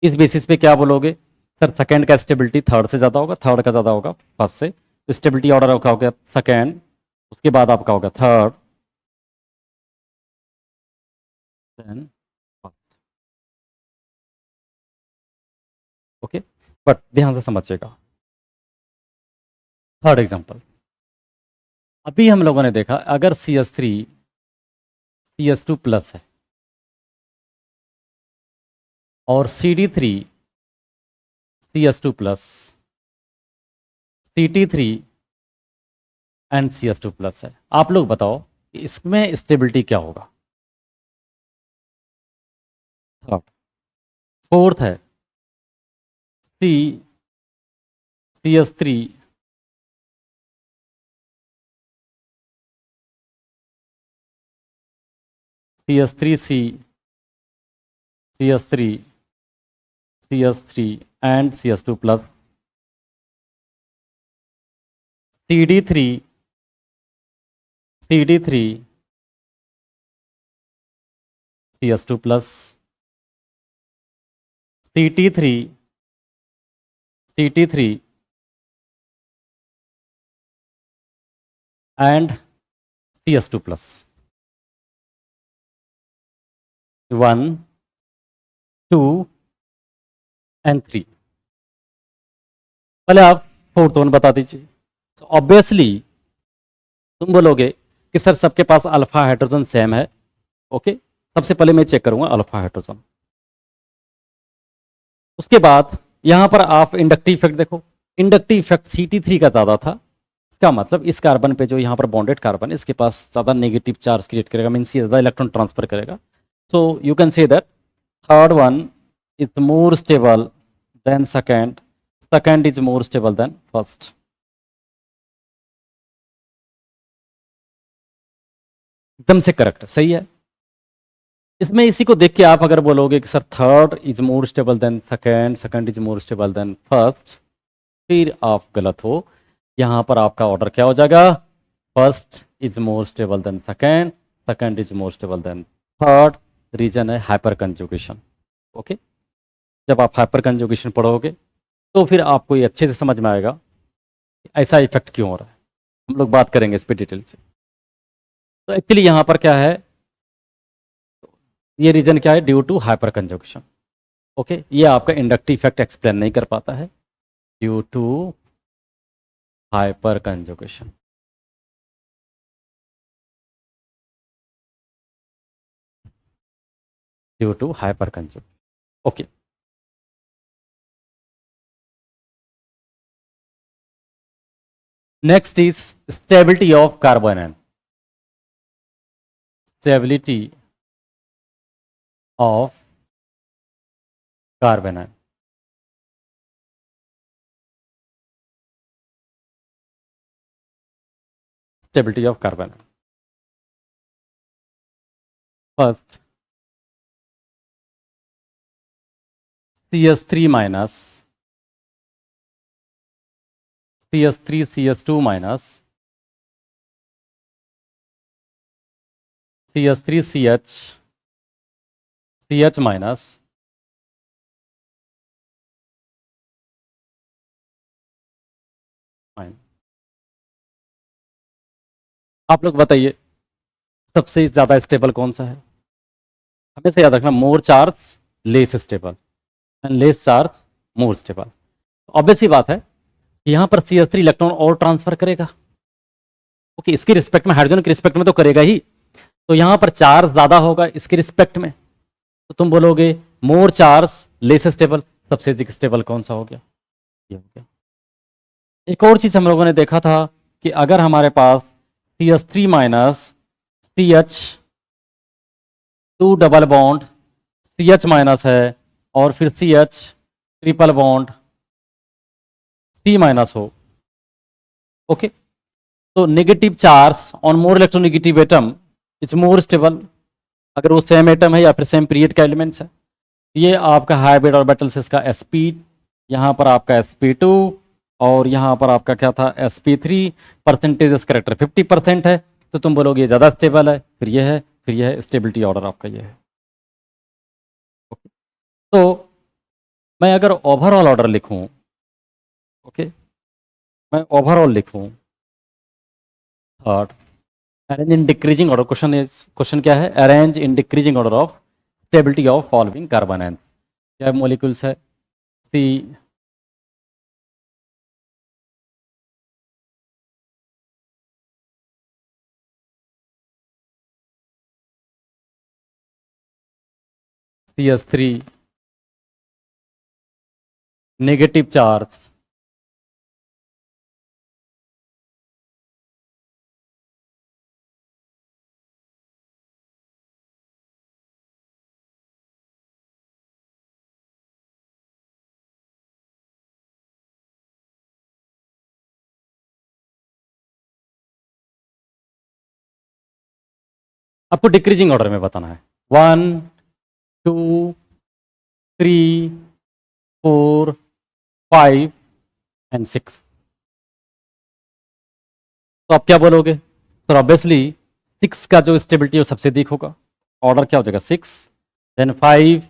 इस बेसिस पे क्या बोलोगे सर, सेकेंड का स्टेबिलिटी थर्ड से ज़्यादा होगा, थर्ड का ज़्यादा होगा फर्स्ट से, तो स्टेबिलिटी ऑर्डर आपका हो गया सेकेंड, उसके बाद आपका होगा third, then first, okay. But ध्यान से समझिएगा, थर्ड एग्जांपल, अभी हम लोगों ने देखा अगर CH3 CH2 प्लस है और CD3 CH2 plus, CT3 and CH2 plus है, आप लोग बताओ कि इसमें स्टेबिलिटी क्या होगा। थर्ड, फोर्थ है CH3 CH3C CH3 CH3 and CH2 plus, CD3 CH2 plus, CT3 and CH2 plus, 1 2 and 3। पहले आप फोर्थ वन बता दीजिए। तो ऑब्वियसली तुम बोलोगे कि सर सबके पास अल्फा हाइड्रोजन सेम है, ओके। सबसे पहले मैं चेक करूंगा अल्फा हाइड्रोजन, उसके बाद यहां पर आप इंडक्टिव इफेक्ट देखो, इंडक्टिव इफेक्ट CT3 का ज़्यादा था, इसका मतलब इस कार्बन पे जो यहाँ पर बॉन्डेड कार्बन है इसके पास ज़्यादा नेगेटिव चार्ज क्रिएट करेगा, मीन्स ये ज़्यादा इलेक्ट्रॉन ट्रांसफर करेगा। So you can say that third one is more stable than second, second is more stable then first. एकदम से करेक्ट, सही है। इसमें इसी को देख के आप अगर बोलोगे कि sir third is more stable than second, second is more stable then first, फिर आप गलत हो। यहाँ पर आपका ऑर्डर क्या हो जाएगा, first is more stable than second, second is more stable than third. Reason है हाइपर कंजुगेशन, ओके। जब आप हाइपर कंजुगेशन पढ़ोगे तो फिर आपको ये अच्छे से समझ में आएगा ऐसा इफेक्ट क्यों हो रहा है, हम लोग बात करेंगे इस पर डिटेल से। तो एक्चुअली यहाँ पर क्या है, ये रीजन क्या है, due to hyperconjugation, okay. ये आपका इंडक्टिव इफेक्ट एक्सप्लेन नहीं कर पाता है, due to hyperconjugation. Due to hyperconjugation. Okay, next is stability of carbon ion. Stability of carbon ion. Stability of carbon ion. First, CS3 minus CS3 CS2 minus CS3 CH CH minus आप लोग बताइए सबसे ज्यादा stable कौन सा है? हमेशा याद रखना, more charge less stable and less charge more stable. Obvious ही बात है कि यहां पर CH3 इलेक्ट्रॉन और ट्रांसफर करेगा। ओके, इसके रिस्पेक्ट में, हाइड्रोजन के रिस्पेक्ट में तो करेगा ही, तो यहां पर चार्ज ज्यादा होगा इसके रिस्पेक्ट में, तो तुम बोलोगे मोर चार्ज लेस स्टेबल। सबसे अधिक स्टेबल कौन सा हो गया? ये हो गया। एक और चीज हम लोगों ने देखा था कि अगर हमारे पास CH3 minus CH2 double bond CH minus है और फिर CH triple bond C minus हो, ओके, तो negative charge on more electronegative atom is more stable, अगर वो सेम एटम है या फिर सेम पीरियड का एलिमेंट्स है। ये आपका हाइब्रिड ऑर्बिटल से इसका sp, यहाँ पर आपका sp2 और यहाँ पर आपका क्या था sp3। परसेंटेज करेक्टर 50% है, तो तुम बोलोगे ये ज़्यादा स्टेबल है, फिर ये है, फिर ये है, स्टेबिलिटी ऑर्डर आपका ये है। ओके, तो मैं अगर ओवरऑल ऑर्डर लिखूं, ओके, मैं ओवरऑल लिखूं third, arrange in decreasing order. Question क्या है? Arrange in decreasing order of stability of following carbon ions. क्या मॉलिक्यूल्स है? सी CH3 नेगेटिव चार्ज, आपको डिक्रीजिंग ऑर्डर में बताना है। 1 2 3 4 5 एंड 6। तो आप क्या बोलोगे सर? ऑब्वियसली 6 का जो स्टेबिलिटी है वो सबसे अधिक होगा। ऑर्डर क्या हो जाएगा? 6 देन 5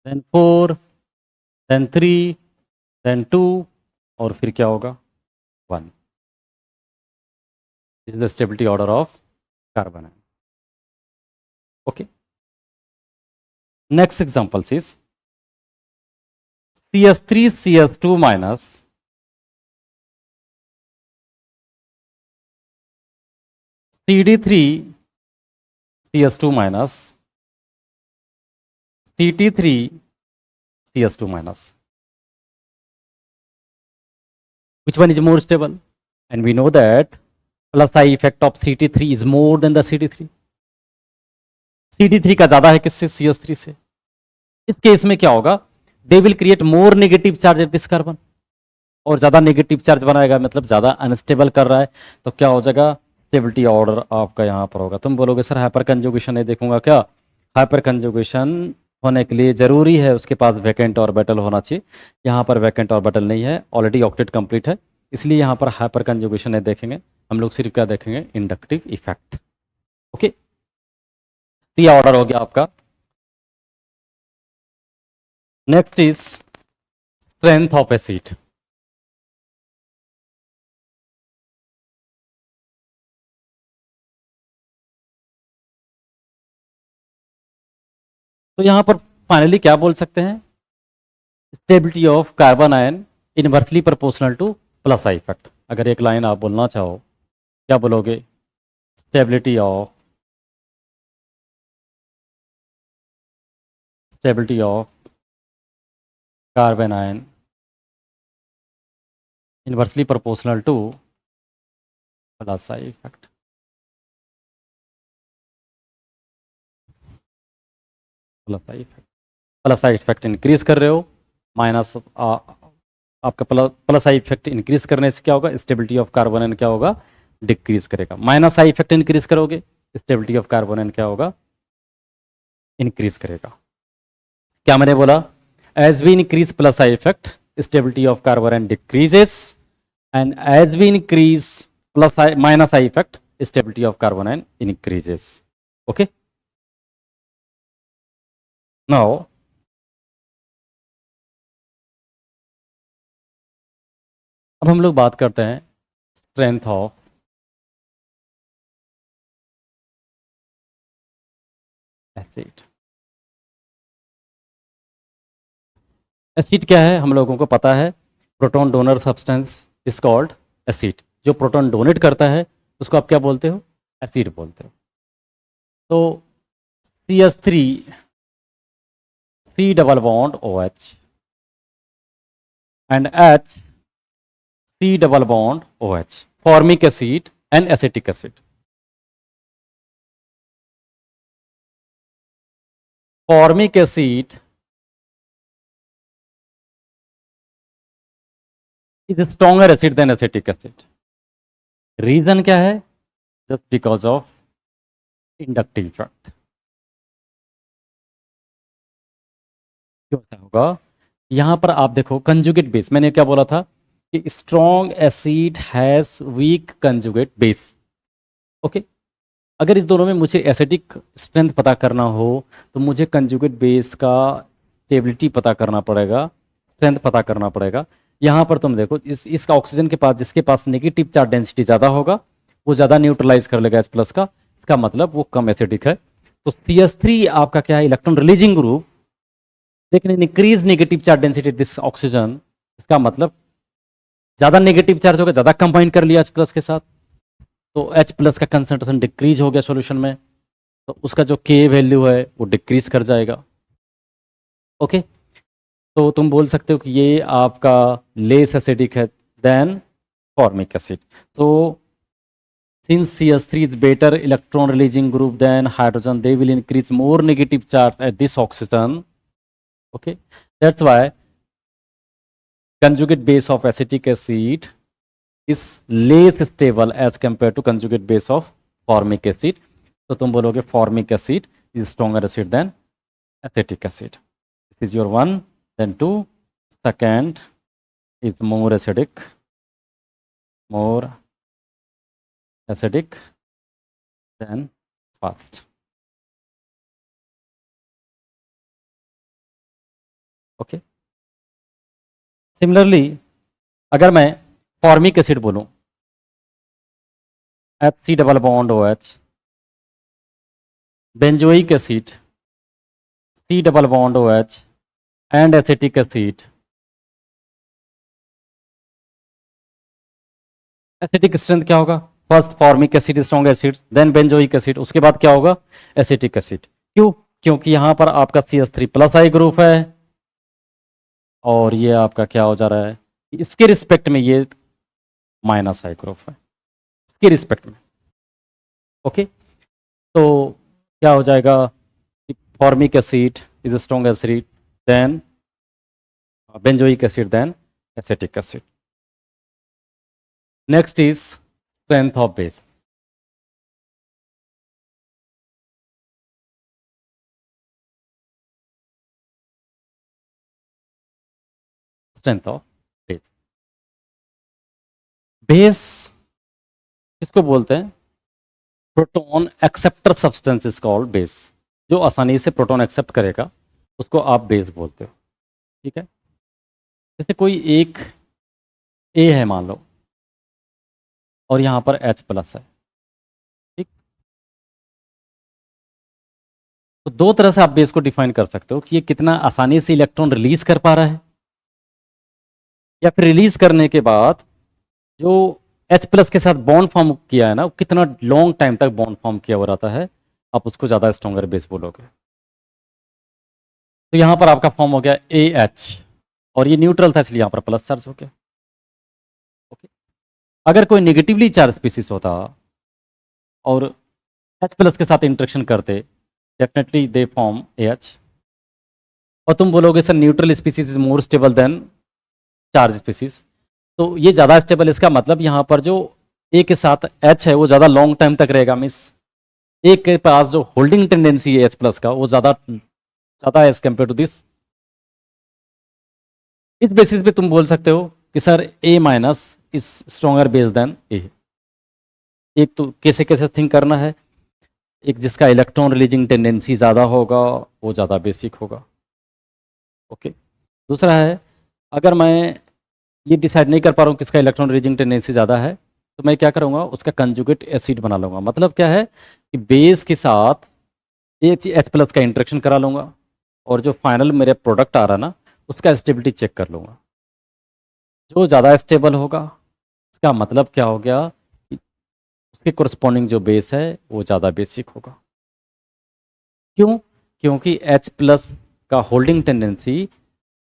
देन 4 देन 3 देन 2 और फिर क्या होगा? 1। This is the stability order of carbon. Okay, next example is CH3 CH2 minus CD3 CH2 minus CT3 CH2 minus. Which one is more stable? And we know that plus I effect of CT3 is more than the CD3. CD3 का ज्यादा है किससे? CH3 से। इस case में क्या होगा? They will create more negative charge at this carbon, और ज्यादा नेगेटिव चार्ज बनाएगा मतलब ज्यादा अनस्टेबल कर रहा है, तो क्या हो जाएगा? स्टेबिलिटी ऑर्डर आपका यहाँ पर होगा। तुम बोलोगे सर हाइपर कंजुगेशन नहीं देखूंगा क्या? हाइपर कंजुगेशन होने के लिए जरूरी है उसके पास वैकेंट ऑर्बिटल होना चाहिए। यहाँ पर वैकेंट ऑर्बिटल नहीं है, ऑलरेडी ऑक्टेट कंप्लीट है, इसलिए यहाँ पर हाइपर कंजुगेशन नहीं देखेंगे हम लोग, सिर्फ क्या देखेंगे? Inductive effect. ओके, तो ये ऑर्डर हो गया आपका। Next is strength of acid. तो यहां पर फाइनली क्या बोल सकते हैं? Stability of carbon ion inversely proportional two plus I effect. अगर एक लाइन आप बोलना चाहो, क्या बोलोगे? Stability of carbon ion inversely proportional two plus I effect. Plus I effect increase कर रहे हो, माइनस आपका प्लस आई इफेक्ट इंक्रीज करने से क्या होगा? स्टेबिलिटी ऑफ कार्बन आयन क्या होगा? डिक्रीज करेगा। माइनस आई इफेक्ट इंक्रीज करोगे, स्टेबिलिटी ऑफ कार्बन आयन क्या होगा? इंक्रीज करेगा। क्या मैंने बोला? As we increase plus I effect, stability of carbon ion decreases, and as we increase plus I minus I effect, stability of carbon ion increases. Okay, now अब हम लोग बात करते हैं स्ट्रेंथ ऑफ एसिड। एसिड क्या है? हम लोगों को पता है, proton donor substance is called acid. जो प्रोटॉन डोनेट करता है उसको आप क्या बोलते हो? एसिड बोलते हो। तो CH3 C double bond OH and H C double bond OH, formic acid and acetic acid. Formic acid is a stronger acid than acetic acid. Reason क्या है? Just because of inductive effect. क्यों ऐसा होगा? यहां पर आप देखो conjugate base, मैंने क्या बोला था कि strong acid has week conjugate base. Okay, अगर इस दोनों में मुझे एसिडिक स्ट्रेंथ पता करना हो तो मुझे कंजुगेट बेस का स्टेबिलिटी पता करना पड़ेगा, स्ट्रेंथ पता करना पड़ेगा। यहाँ पर तुम देखो इस ऑक्सीजन के पास, जिसके पास नेगेटिव चार्ज डेंसिटी ज़्यादा होगा वो ज़्यादा न्यूट्रलाइज कर लेगा H+ का, इसका मतलब वो कम एसिडिक है। तो CH3 आपका क्या है? Electron releasing group. लेकिन increase negative charge density this oxygen, इसका मतलब ज़्यादा नेगेटिव चार्ज होगा, ज़्यादा कंबाइन कर लिया H+ के साथ, तो H+ का कंसंट्रेशन डिक्रीज हो गया सॉल्यूशन में, तो उसका जो K वैल्यू है वो डिक्रीज कर जाएगा। ओके, तो तुम बोल सकते हो कि ये आपका लेस एसिडिक है देन फॉर्मिक एसिड। तो since CH3 is better electron releasing group than hydrogen, they will increase more negative charge at this oxygen. Okay, that's why conjugate base of acetic acid is less stable as compared to conjugate base of formic acid. तो तुम बोलोगे formic acid is stronger acid than acetic acid. This is your one. Then two. Second is more acidic than first. Okay. Similarly, अगर मैं formic acid बोलूं, HC double bond OH, benzoic acid C double bond OH and acetic acid, acetic strength क्या होगा? First formic acid strong acid, then benzoic acid, उसके बाद क्या होगा? Acetic acid. क्यों? क्योंकि यहां पर आपका CH3+ ग्रुप है और ये आपका क्या हो जा रहा है? इसके रिस्पेक्ट में ये -I ग्रुप है, इसके रिस्पेक्ट में। ओके, तो क्या हो जाएगा? Formic acid is strong acid than benzoic acid than acetic acid. Next is strength of base. Strength of base. Base किसको बोलते हैं? Proton acceptor substance is called base. जो आसानी से प्रोटॉन एक्सेप्ट करेगा उसको आप बेस बोलते हो। ठीक है, जैसे कोई एक A है मान लो और यहाँ पर H+ है, ठीक, तो दो तरह से आप बेस को डिफाइन कर सकते हो कि ये कितना आसानी से इलेक्ट्रॉन रिलीज कर पा रहा है, या फिर रिलीज करने के बाद जो H प्लस के साथ बॉन्ड फॉर्म किया है ना, वो कितना लॉन्ग टाइम तक बॉन्ड फॉर्म किया हुआ रहता है, आप उसको ज़्यादा स्ट्रॉन्गर बेस बोलोगे। तो यहाँ पर आपका फॉर्म हो गया AH, और ये न्यूट्रल था इसलिए यहाँ पर प्लस चार्ज हो गया। ओके, अगर कोई नेगेटिवली चार्ज स्पीसीज होता और H प्लस के साथ इंटरेक्शन करते, डेफिनेटली दे फॉर्म AH। और तुम बोलोगे sir neutral species is more stable then charge species, तो ये ज़्यादा स्टेबल, इसका मतलब यहाँ पर जो ए के साथ H है वो ज़्यादा लॉन्ग टाइम तक रहेगा। मीन्स ए के पास जो होल्डिंग टेंडेंसी है H प्लस का वो ज़्यादा है एज कम्पेयर टू दिस। इस बेसिस पे तुम बोल सकते हो कि sir A minus is stronger base than A। एक तो कैसे कैसे थिंक करना है, एक जिसका इलेक्ट्रॉन रिलीजिंग टेंडेंसी ज़्यादा होगा वो ज़्यादा बेसिक होगा। ओके, दूसरा है अगर मैं ये डिसाइड नहीं कर पा रहा हूँ किसका इलेक्ट्रॉन रिलीजिंग टेंडेंसी ज़्यादा है, तो मैं क्या करूँगा, उसका कंजुगेट एसिड बना लूँगा। मतलब क्या है कि बेस के साथ एक H प्लस का इंटरेक्शन करा लूँगा और जो फाइनल मेरे प्रोडक्ट आ रहा ना उसका स्टेबिलिटी चेक कर लूँगा। जो ज़्यादा स्टेबल होगा इसका मतलब क्या हो गया कि उसके कोरस्पॉन्डिंग जो बेस है वो ज़्यादा बेसिक होगा। क्यों? क्योंकि H प्लस का होल्डिंग टेंडेंसी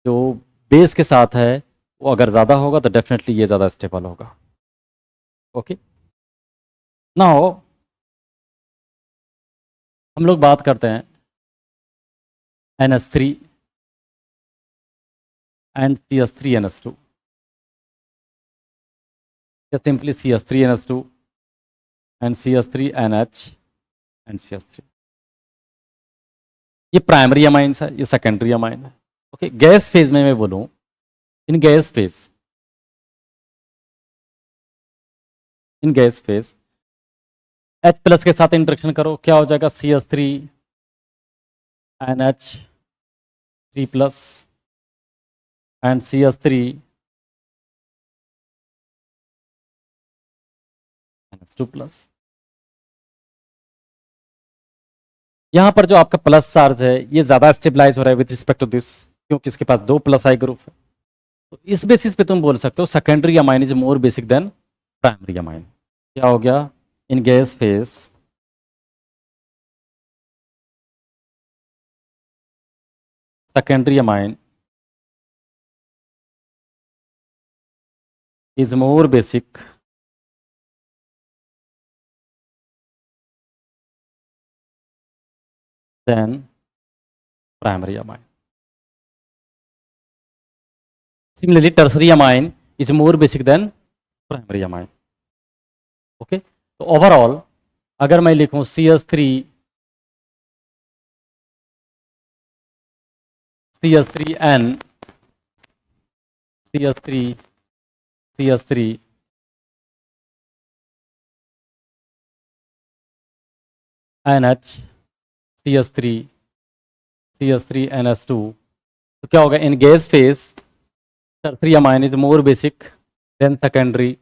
जो बेस के साथ है वो अगर ज़्यादा होगा तो डेफिनेटली ये ज़्यादा स्टेबल होगा। ओके, नाउ हम लोग बात करते हैं NH3 and CH3NH2, या simply CH3NH2 and CH3NH and CH3। ये प्राइमरी अमाइंस है, ये सेकेंडरी अमाइन है। ओके, गैस फेज में मैं बोलूँ, इन गैस फेज H प्लस के साथ इंटरेक्शन करो, क्या हो जाएगा, CH3NH3 plus and CH3NH2 plus. यहाँ पर जो आपका प्लस चार्ज है ये ज़्यादा स्टेबलाइज हो रहा है विद रिस्पेक्ट टू दिस, क्योंकि इसके पास 2 प्लस आई ग्रुप है। तो इस बेसिस पे तुम बोल सकते हो secondary amine is more basic than primary amine. क्या हो गया, in gas phase secondary amine is more basic than primary amine. Similarly, tertiary amine is more basic than primary amine. Okay, तो ओवरऑल अगर मैं लिखूं CH3N CH3 NH CH3 NH2, तो क्या होगा, इन gas phase tertiary amine is more basic than secondary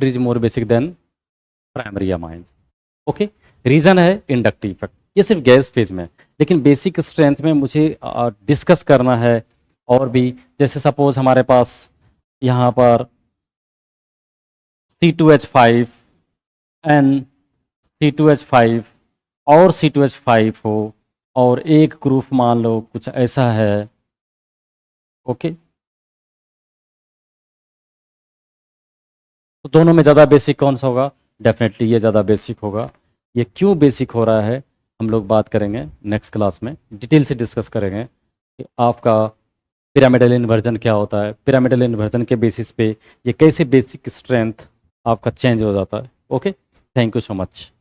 is more basic than primary amines। Okay, reason है inductive effect, ये सिर्फ गैस फेज में, लेकिन बेसिक स्ट्रेंथ में मुझे डिस्कस करना है और भी। जैसे सपोज हमारे पास यहाँ पर C2H5 N C2H5 और C2H5 हो और एक ग्रुप मान लो कुछ ऐसा है। ओके, तो दोनों में ज़्यादा बेसिक कौन सा होगा, डेफिनेटली ये ज़्यादा बेसिक होगा। ये क्यों बेसिक हो रहा है हम लोग बात करेंगे नेक्स्ट क्लास में, डिटेल से डिस्कस करेंगे कि आपका पिरामिडल इन्वर्जन क्या होता है, पिरामिडल इन्वर्जन के बेसिस पे ये कैसे बेसिक स्ट्रेंथ आपका चेंज हो जाता है। Okay, thank you so much.